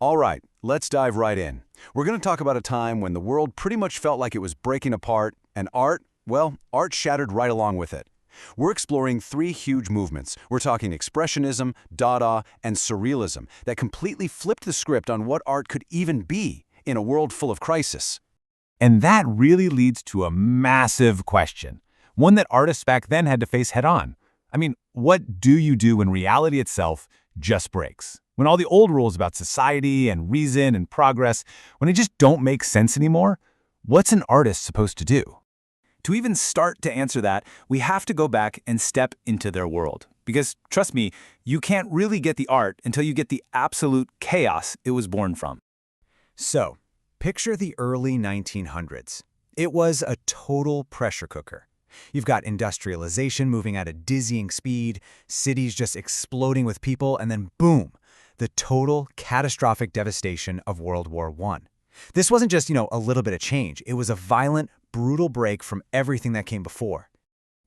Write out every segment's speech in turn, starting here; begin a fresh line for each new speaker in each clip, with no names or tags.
All right, let's dive right in. We're going to talk about a time when the world pretty much felt like it was breaking apart, and art, well, art shattered right along with it. We're exploring three huge movements. We're talking Expressionism, Dada, and Surrealism that completely flipped the script on what art could even be in a world full of crisis.
And that really leads to a massive question, one that artists back then had to face head-on. I mean, what do you do when reality itself just breaks? When all the old rules about society and reason and progress, when they just don't make sense anymore? What's an artist supposed to do?
To even start to answer that, we have to go back and step into their world. Because, trust me, you can't really get the art until you get the absolute chaos it was born from.
So, picture the early 1900s. It was a total pressure cooker. You've got industrialization moving at a dizzying speed, cities just exploding with people, and then boom, the total catastrophic devastation of World War I. This wasn't just, a little bit of change. It was a violent, brutal break from everything that came before.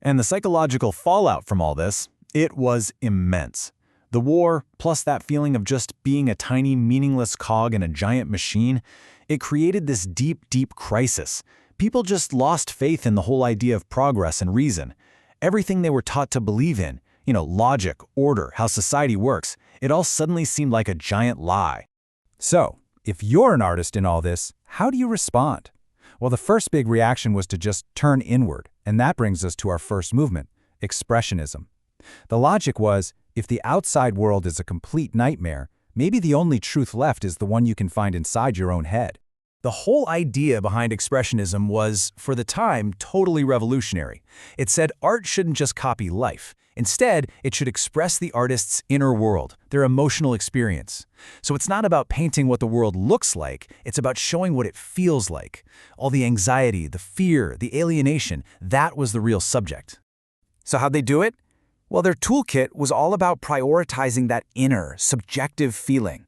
And the psychological fallout from all this, it was immense. The war, plus that feeling of just being a tiny, meaningless cog in a giant machine, it created this deep, deep crisis. People just lost faith in the whole idea of progress and reason. Everything they were taught to believe in, logic, order, how society works, it all suddenly seemed like a giant lie. So, if you're an artist in all this, how do you respond? Well, the first big reaction was to just turn inward, and that brings us to our first movement, Expressionism. The logic was, if the outside world is a complete nightmare, maybe the only truth left is the one you can find inside your own head.
The whole idea behind Expressionism was, for the time, totally revolutionary. It said art shouldn't just copy life. Instead, it should express the artist's inner world, their emotional experience. So it's not about painting what the world looks like, it's about showing what it feels like. All the anxiety, the fear, the alienation, that was the real subject. So how'd they do it? Well, their toolkit was all about prioritizing that inner, subjective feeling.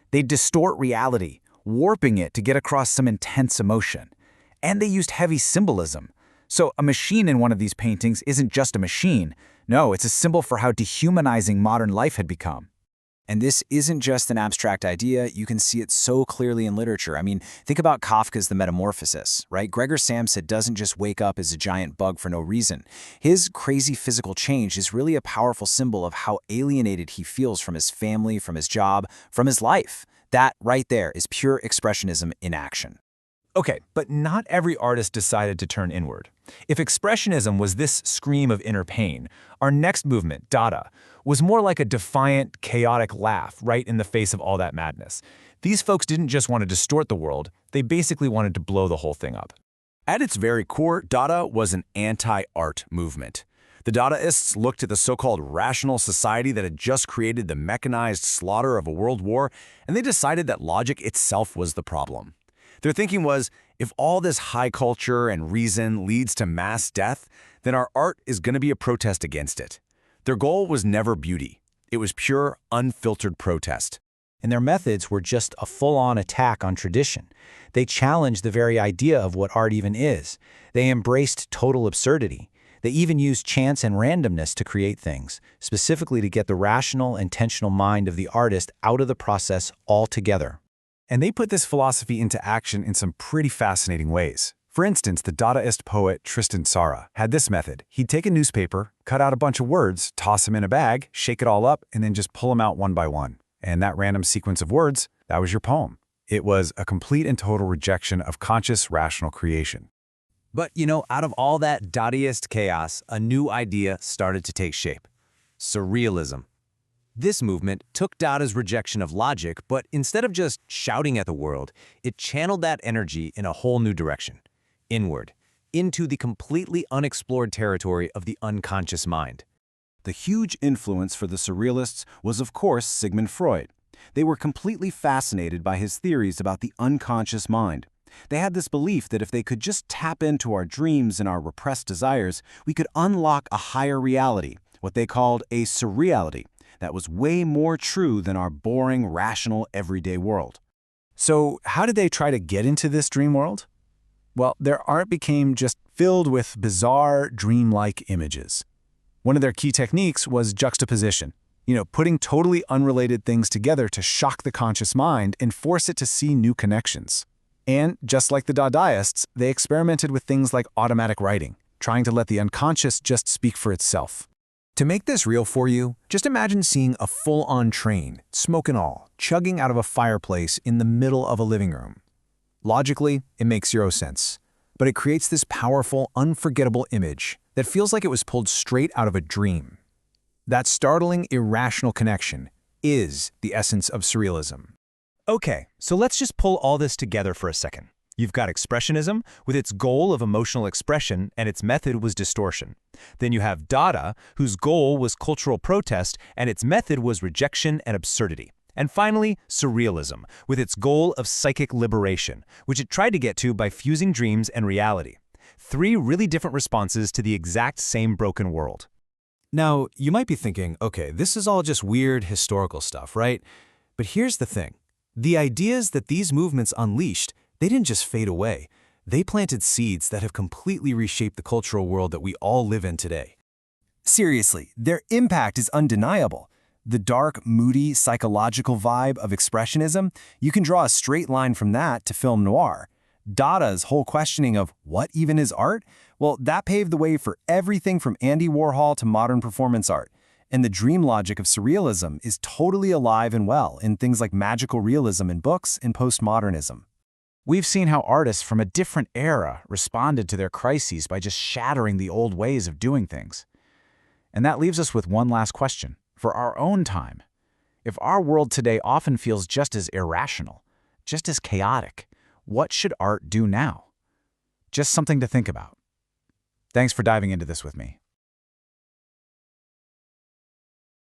They'd distort reality, warping it to get across some intense emotion. And they used heavy symbolism. So a machine in one of these paintings isn't just a machine. No, it's a symbol for how dehumanizing modern life had become.
And this isn't just an abstract idea, you can see it so clearly in literature. I mean, think about Kafka's The Metamorphosis, right? Gregor Samsa doesn't just wake up as a giant bug for no reason. His crazy physical change is really a powerful symbol of how alienated he feels from his family, from his job, from his life. That right there is pure Expressionism in action.
Okay, but not every artist decided to turn inward. If Expressionism was this scream of inner pain, our next movement, Dada, was more like a defiant, chaotic laugh right in the face of all that madness. These folks didn't just want to distort the world, they basically wanted to blow the whole thing up.
At its very core, Dada was an anti-art movement. The Dadaists looked at the so-called rational society that had just created the mechanized slaughter of a world war, and they decided that logic itself was the problem. Their thinking was, if all this high culture and reason leads to mass death, then our art is going to be a protest against it. Their goal was never beauty. It was pure, unfiltered protest.
And their methods were just a full-on attack on tradition. They challenged the very idea of what art even is. They embraced total absurdity. They even used chance and randomness to create things, specifically to get the rational, intentional mind of the artist out of the process altogether.
And they put this philosophy into action in some pretty fascinating ways. For instance, the Dadaist poet Tristan Tzara had this method. He'd take a newspaper, cut out a bunch of words, toss them in a bag, shake it all up, and then just pull them out one by one. And that random sequence of words, that was your poem. It was a complete and total rejection of conscious, rational creation.
But, out of all that Dadaist chaos, a new idea started to take shape. Surrealism. This movement took Dada's rejection of logic, but instead of just shouting at the world, it channeled that energy in a whole new direction, inward, into the completely unexplored territory of the unconscious mind.
The huge influence for the Surrealists was, of course, Sigmund Freud. They were completely fascinated by his theories about the unconscious mind. They had this belief that if they could just tap into our dreams and our repressed desires, we could unlock a higher reality, what they called a surreality, that was way more true than our boring, rational, everyday world.
So how did they try to get into this dream world? Well, their art became just filled with bizarre, dreamlike images. One of their key techniques was juxtaposition. putting totally unrelated things together to shock the conscious mind and force it to see new connections. And just like the Dadaists, they experimented with things like automatic writing, trying to let the unconscious just speak for itself.
To make this real for you, just imagine seeing a full-on train, smoke and all, chugging out of a fireplace in the middle of a living room. Logically, it makes zero sense, but it creates this powerful, unforgettable image that feels like it was pulled straight out of a dream. That startling, irrational connection is the essence of Surrealism. Okay, so let's just pull all this together for a second. You've got Expressionism, with its goal of emotional expression, and its method was distortion. Then you have Dada, whose goal was cultural protest, and its method was rejection and absurdity. And finally, Surrealism, with its goal of psychic liberation, which it tried to get to by fusing dreams and reality. 3 really different responses to the exact same broken world.
Now, you might be thinking, okay, this is all just weird historical stuff, right? But here's the thing. The ideas that these movements unleashed, they didn't just fade away. They planted seeds that have completely reshaped the cultural world that we all live in today. Seriously, their impact is undeniable. The dark, moody, psychological vibe of Expressionism, you can draw a straight line from that to film noir. Dada's whole questioning of what even is art? Well, that paved the way for everything from Andy Warhol to modern performance art. And the dream logic of Surrealism is totally alive and well in things like magical realism in books and postmodernism.
We've seen how artists from a different era responded to their crises by just shattering the old ways of doing things. And that leaves us with one last question. For our own time, if our world today often feels just as irrational, just as chaotic, what should art do now? Just something to think about. Thanks for diving into this with me.